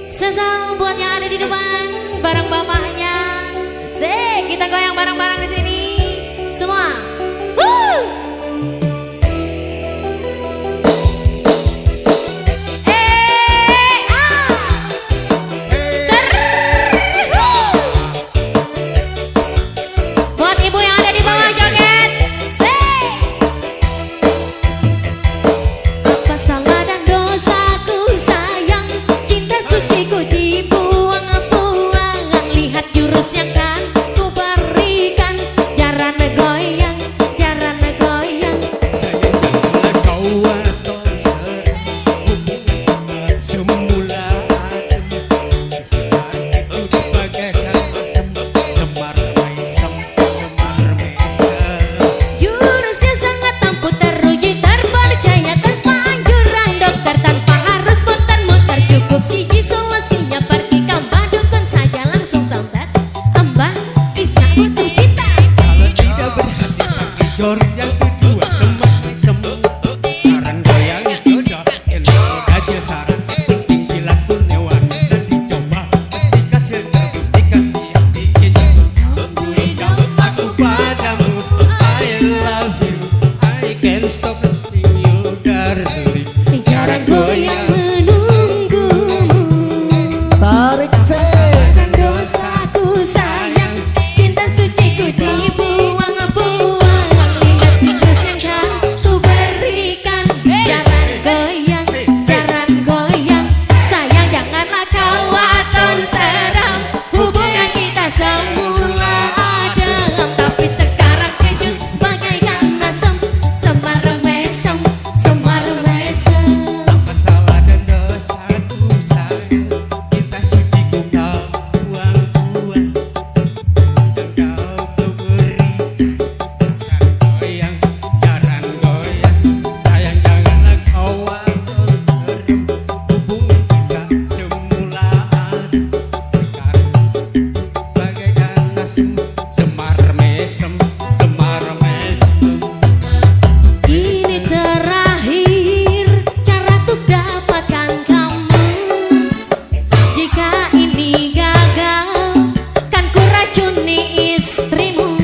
Sesal buat yang ada di depan, bareng bapaknya. Kita goyang bareng-bareng di sini. Semua. Buat ibu yang ada di bawah joget. Apa salah dan dosaku sayang, cinta suciku dibuang-buang. Lihat jurus yang kan ku berikan, jaran goyang, jaran goyang. Sayang janganlah kau atau hubungan semula adem, itu bagaikan asam semar mesem, semar mesem. Jurusnya sangat ampuh, teruji, terpercaya, tanpa anjuran dokter, tanpa harus muter-muter, cukup siji solusinya, pergi ke dukun saja langsung sambat. Mbah Isna butuh cinta. Kalau tidak berhasil pakai jor yang kedua semar mesem. Saran goyang itu dah enak aja saran, penting dilakukan hewan dan dicoba, pasti hasil terbukti kasih yang bikin. Berikan aku padamu, I love you, I can't stop loving you darling. Jaran goyang menunggumu. Tarik Dan dosaku sayang, cinta suciku dibuang-buang. Lihat jurus yang kan ku berikan, jaran goyang, jaran goyang. Sayang janganlah kau waton seram, hubungan kita semula adem, tapi sekarang kecut bagaikan asam, semar mesem, semar mesem. Apa salah dan dosaku sayang, kita suci ku kau buang-buang, dan kau beri jaran goyang, sayang janganlah kau waton seram, hubungan kita semula adem, sekarang bagaikan asam, semar mesem, semar mesem. Ini terakhir cara untuk dapatkan kamu. Jika ini gagal, kan ku racuni istrimu.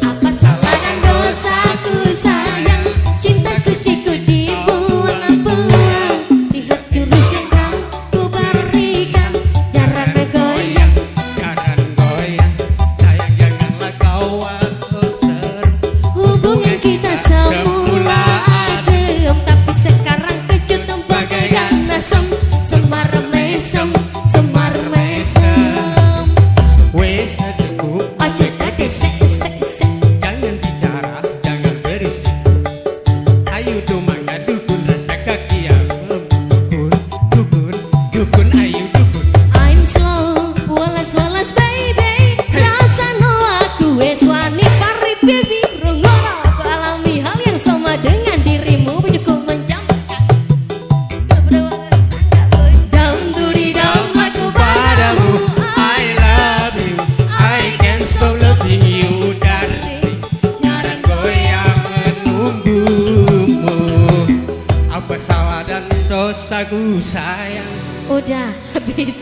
Apa salah dan dosaku sayang, cinta suciku dibuang-buang. Lihat jurus yang kan ku berikan, jaran goyang. Jaran goyang, sayang janganlah kau waton seram, Hubungan kita semula adem, tapi sekarang kecut bagaikan asam, semar mesem, semar mesem. wes cukup, Ojo tadi se. jangan bicara, jangan berisik. Ayo domanga dukun rasa kaki aku, dukun, dukun, ayo dukun. I'm slow, walas baby. Rasano aku wes wani pari baby. Rungono aku alami hal yang sama dengan dirimu. Bujuku mencampakkan dam duri dam aku padamu. I love you, I can't stop loving you darling. Jaran goyang menunggumu. Apa salah dan dosaku sayang, Udah habis.